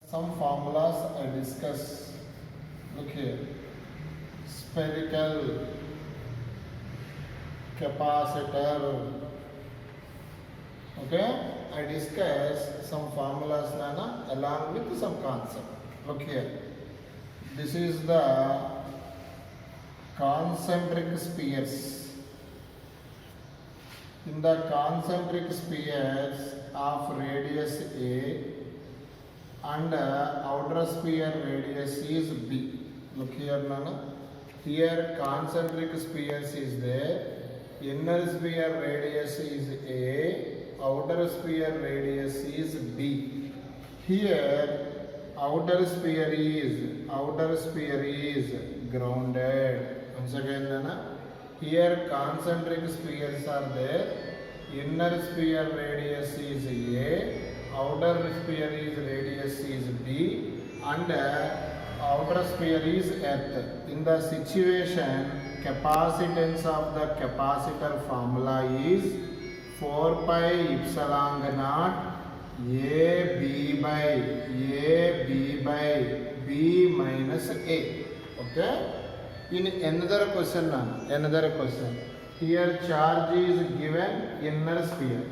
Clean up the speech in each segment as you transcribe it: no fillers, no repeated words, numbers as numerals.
Some formulas I discuss. Look here. Spherical capacitor. Okay, I discuss some formulas Nana along with some concept. Look here. This is the concentric spheres. In the concentric spheres of radius A and outer sphere radius is B. Look here, Nana. Here concentric spheres is there. Inner sphere radius is A. Outer sphere radius is B. Here outer sphere is grounded. Once again, Nana. Here concentric spheres are there. Inner sphere radius is A. Outer sphere is radius is B. And outer sphere is Earth. In the situation, capacitance of the capacitor formula is 4 pi epsilon naught AB by B minus A. Okay. In another question. Here charge is given inner sphere.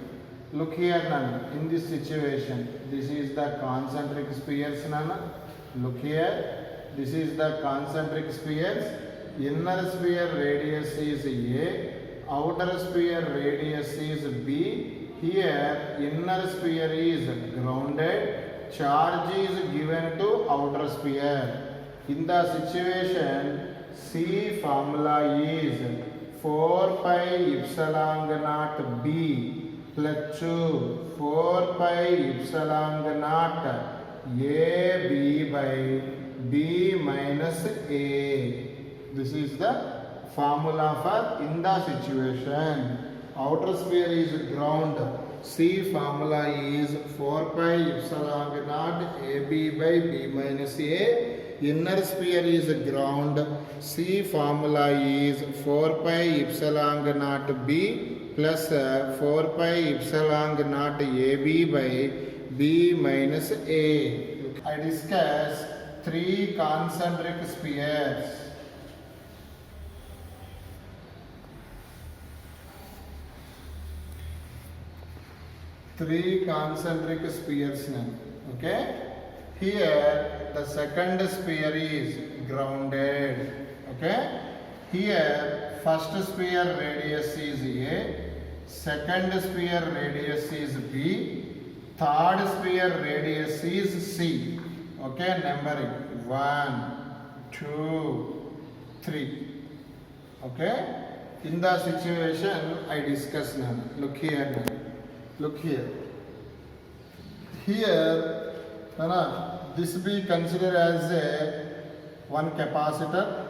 Look here, Nana. In this situation, this is the concentric spheres, Nana. Look here. This is the concentric spheres. Inner sphere radius is A. Outer sphere radius is B. Here inner sphere is grounded. Charge is given to outer sphere. In the situation, C formula is 4 pi epsilon naught B plus 2 4 pi epsilon naught AB by B minus A. This is the formula for in the situation. Outer sphere is ground. C formula is 4 pi epsilon naught AB by B minus A. Inner sphere is ground. C formula is 4 pi epsilon naught B plus 4 pi epsilon naught AB by B minus A. I discuss 3 concentric spheres. Three concentric spheres now. Okay. Here the second sphere is grounded. Okay. Here first sphere radius is A, second sphere radius is B, third sphere radius is C. Okay, numbering 1, 2, 3. Okay. In the situation I discuss now. Look here now. Look here. Here, this be considered as one capacitor.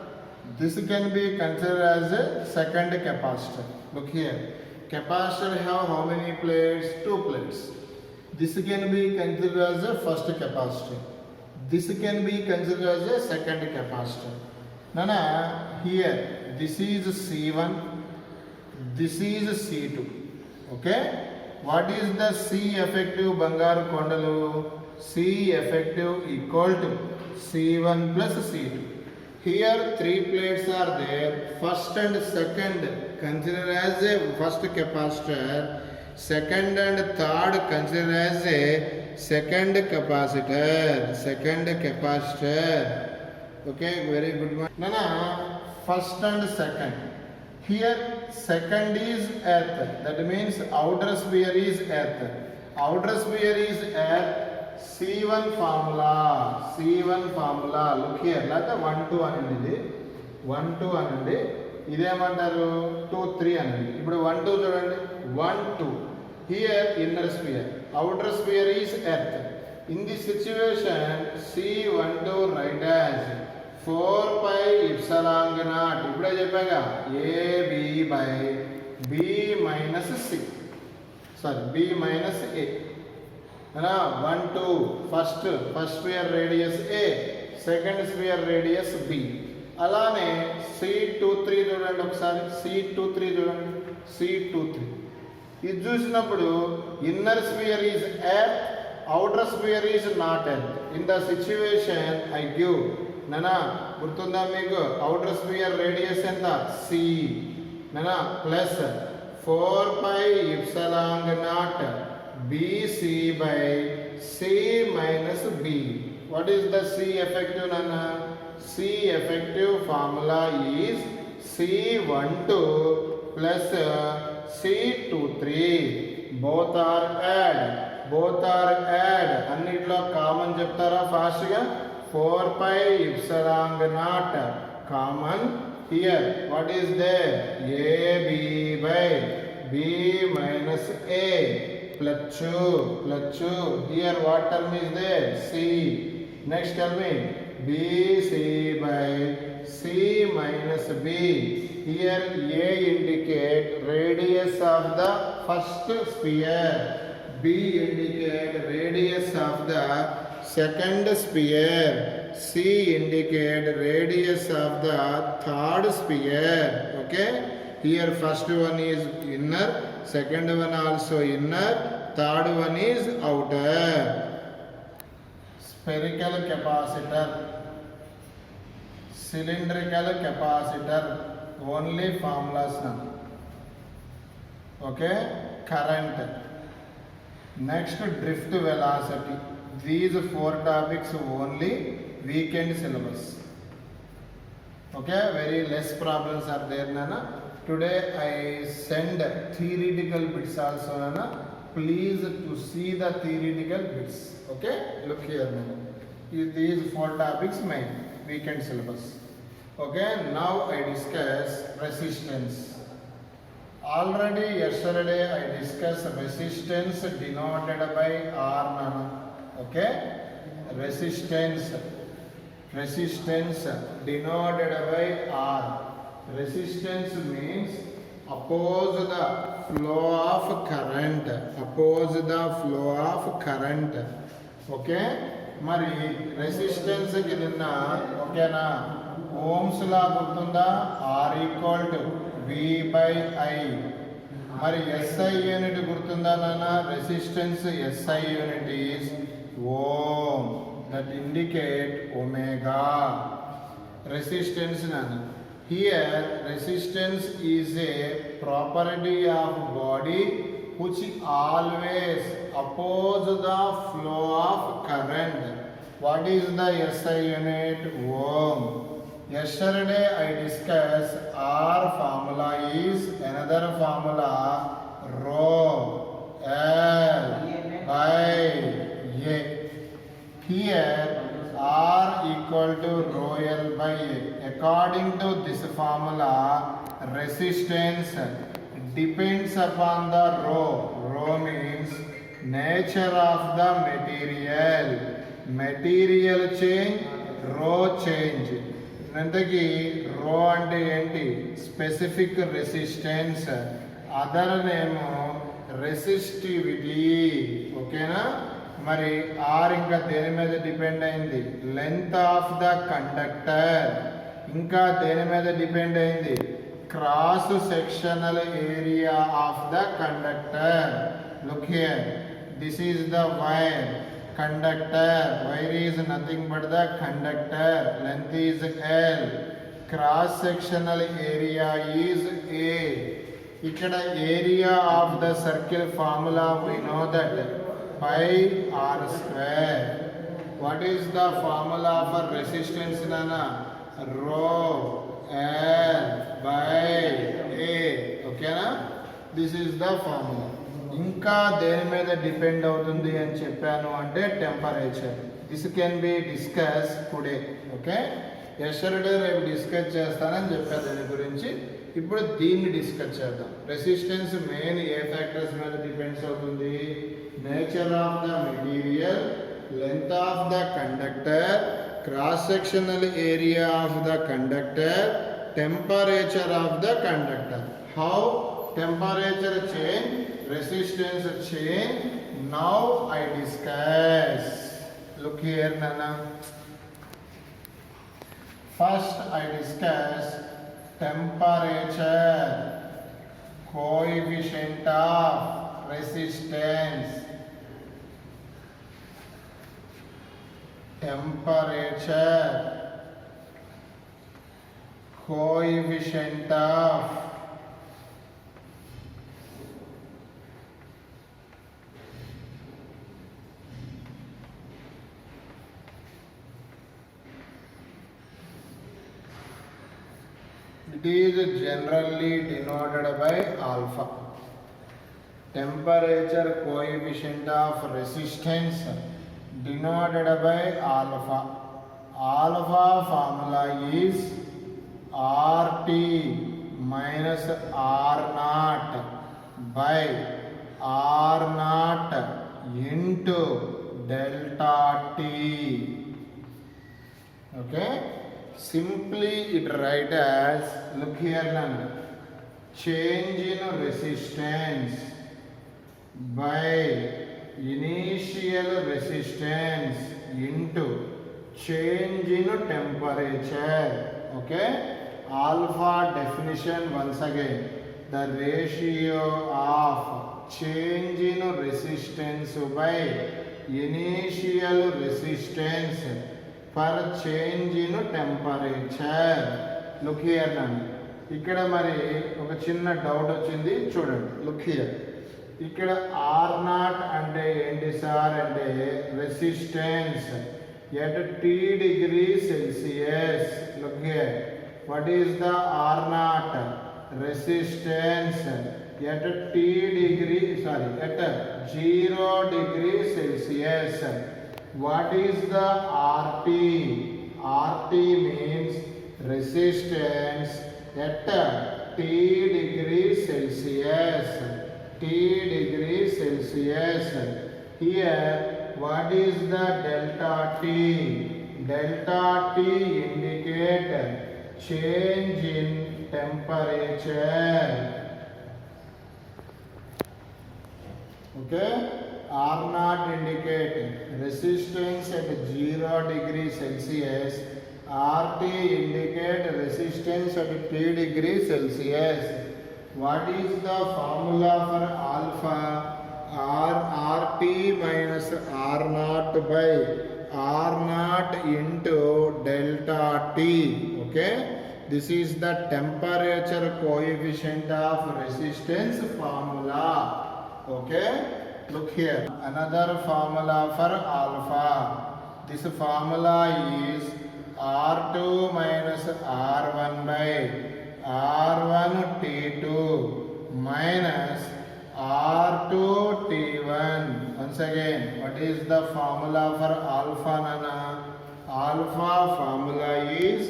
This can be considered as a second capacitor. Look here. Capacitor have how many plates? 2 plates. This can be considered as a first capacitor. This can be considered as a second capacitor. Here, this is C1. This is C2. Okay. What is the C effective Bangaru Kondalu? C effective equal to C1 plus C2. Here 3 plates are there. First and second considered as a first capacitor. Second and third considered as a second capacitor. Okay, very good one. First and second. Here second is Earth. That means outer sphere is Earth. Outer sphere is Earth. C1 formula. Look here. Like 1, 2 anandi. 1, 2 anandi. Idemantaru 2, 3 anandi. Now 1, 2 chudandi. 1, 2. Here inner sphere. Outer sphere is Earth. In this situation, C1, 2 write as 4 pi epsilon naught. ఇప్పుడే చెప్పాగా AB by B minus C. Sorry, B minus A. 1, 2 first sphere radius A, second sphere radius B. అలానే C23 చూడండి ఒకసారి. C23 చూడండి. C23 ఇది చూసినప్పుడు inner spear is earth, outer sphere is not earth. in the situation I give. Nana, Gurtunda Migo, outer sphere radius and the C. Nana, plus 4 pi epsilon naught BC by C minus B. What is the C effective, Nana? C effective formula is C12 plus C23. Both are add. Annitlo common cheptara fast ga 4 pi epsilon naught common. Here what is there? AB by B minus A plus 2. Here what term is there? C. Next tell me. BC by C minus B. Here A indicate radius of the first sphere. B indicate radius of the second sphere. C indicate radius of the third sphere. Okay. Here first one is inner, second one also inner, third one is outer. Spherical capacitor, cylindrical capacitor, only formulas now. Okay. Current. Next, drift velocity. These 4 topics only weekend syllabus. Okay, very less problems are there, Nana. Today I send theoretical bits also, Nana. Please to see the theoretical bits. Okay, look here, Nana. These 4 topics main weekend syllabus. Okay, now I discuss resistance. Already yesterday I discussed resistance denoted by R, Nana. Okay, resistance denoted by R. Resistance means oppose the flow of current. Okay, మరి resistance కి నిన్న ఓకేనా Ohm's లా గుర్తుందా? R equal to V by I. మరి SI unit గుర్తుందా నాన్న? Resistance SI unit is ohm. That indicate omega. Resistance నాన్న. Here resistance is a property of body which always oppose the flow of current. What is the SI unit? Ohm. Yesterday I discussed R formula is another formula rho L by A. Here R equal to rho L by A. According to this formula, resistance depends upon the rho. Rho means nature of the material. Material change, rho change. ఇంతకీ రో అంటే ఏంటి? Specific resistance. Other name resistivity. ఓకేనా? మరి are ఇంకా దేని మీద depend అయింది? Length of the conductor. ఇంకా దేని మీద డిపెండ్ అయింది? Cross sectional area of the conductor. Look here, this is the wire. Conductor, wire is nothing but the conductor, length is L, cross sectional area is A. Ikkada area of the circle formula we know that pi r square. What is the formula for resistance, Nana? Rho L by A. Okay na? This is the formula. ఇంకా దేని మీద depend అవుతుంది అని చెప్పాను అంటే temperature. This can be discuss today. Okay, yesterday రేపు discuss చేస్తానని చెప్పాను దాని గురించి. ఇప్పుడు దీన్ని డిస్కస్ చేద్దాం. రెసిస్టెన్స్ మెయిన్ ఏ ఫ్యాక్టర్స్ మీద డిపెండ్స్ అవుతుంది? Nature of the material, length of the conductor, cross sectional area of the conductor, temperature of the conductor. How temperature change, resistance change. Now I discuss. Look here, Nana. First I discuss temperature, coefficient of resistance. temperature, coefficient of it is generally denoted by alpha. Temperature coefficient of resistance denoted by alpha. Alpha formula is RT minus R naught by R naught into delta T. Okay? Simply it write as, look here now, change in resistance by initial resistance into change in temperature. Okay? Alpha definition once again, the ratio of change in resistance by initial resistance per change in temperature. Look here now. ఇక్కడ మరి ఒక చిన్న doubt వచ్చింది చూడండి. Look here, ఇక్కడ are not అంటే ఏంటి sir అంటే resistance at T degree Celsius. Look here, what is the R naught? Resistance at T degree, at 0 degree Celsius. What is the RT? RT means resistance at T degree Celsius. T degree Celsius. Here, what is the delta T? Delta T indicate change in temperature. Okay? R naught indicate resistance at 0 degree Celsius. RT indicate resistance at T degree Celsius. What is the formula for alpha? RT minus R naught by R naught into delta T. Okay, this is the temperature coefficient of resistance formula. Okay, look here, another formula for alpha. This formula is R2 minus R1 by R1 T2 minus R2 T1. Once again, what is the formula for alpha, Nana? Alpha formula is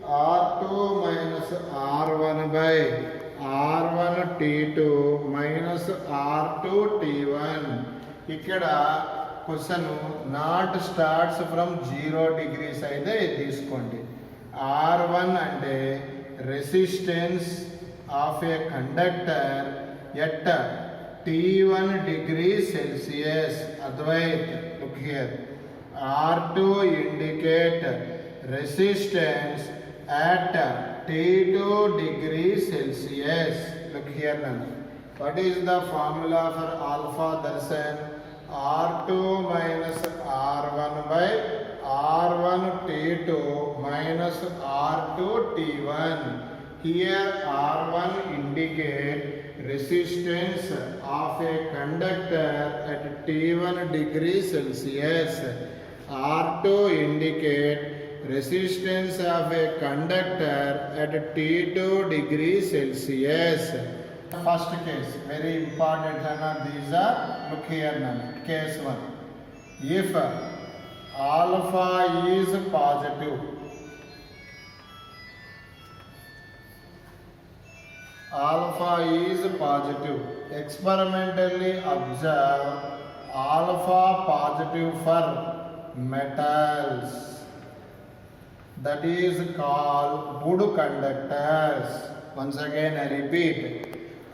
R2 minus R1 by R1 T2 minus R2 T1. ఇక్కడ question not starts from 0 degrees అయితే తీసుకోండి. R1 అంటే resistance of A conductor at T1 degree Celsius. Advait, look here. R2 indicate resistance at T2 degree Celsius. Look here now. What is the formula for alpha, Darshan? R2 minus R1 by R1 T2 minus R2 T1. Here R1 indicate resistance of a conductor at T1 degree Celsius. R2 indicate resistance of a conductor at T2 degree Celsius. First case, very important, these are, look here now, case 1. If alpha is positive, alpha is positive, experimentally observe alpha positive for metals, that is called good conductors. Once again I repeat,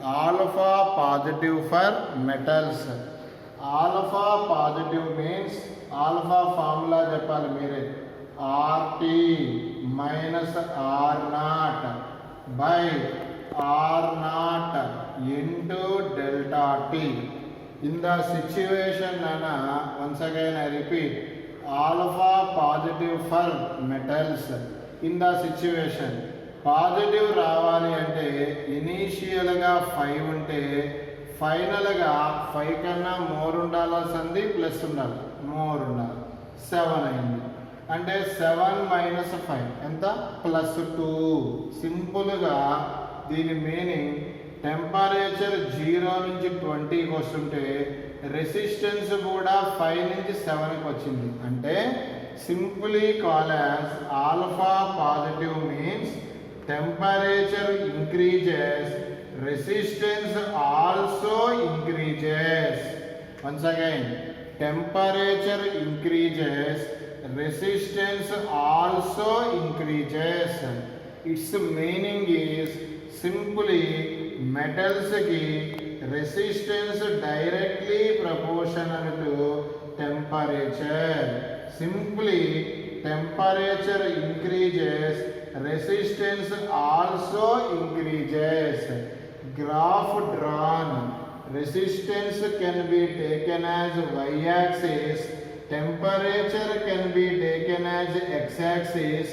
alpha positive for metals. Alpha positive means alpha formula cheppali mere, RT minus R naught by R naught into delta T. In the situation, Nana, once again I repeat, alpha positive for metals in the situation. Positive రావాలి అంటే ఇనీషియల్గా 5 ఉంటే ఫైనల్గా 5 కన్నా more ఉండాలా సంది plus ఉండాలి, more ఉండాలి. 7 అయింది అంటే 7 మైనస్ 5 ఎంత? +2. సింపుల్గా దీని మీనింగ్ టెంపరేచర్ 0 నుంచి 20కి వస్తుంటే రెసిస్టెన్స్ కూడా 5 నుంచి 7కి వచ్చింది. అంటే simply call as alpha positive means temperature increases, resistance also increases. Once again, temperature increases, resistance also increases. Its meaning is simply metals ki resistance directly proportional to temperature. Simply temperature increases, resistance also increases. Graph drawn. Resistance can be taken as y-axis, temperature can be taken as x-axis,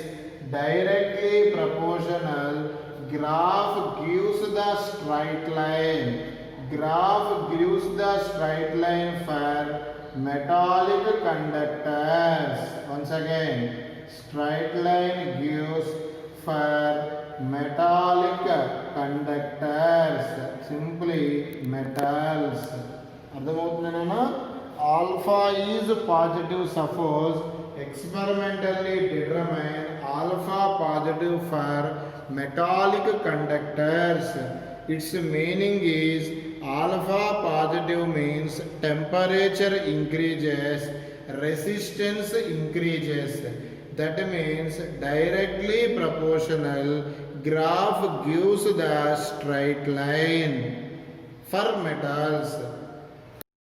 directly proportional. Graph gives the straight line. Graph gives the straight line for metallic conductors. Once again, straight line gives for metallic conductors, simply metals. అర్థమవుతుందేనా? Alpha is positive. Suppose experimentally determine alpha positive for metallic conductors. Its meaning is alpha positive means temperature increases, resistance increases. That means directly proportional. Graph gives the straight line. For metals,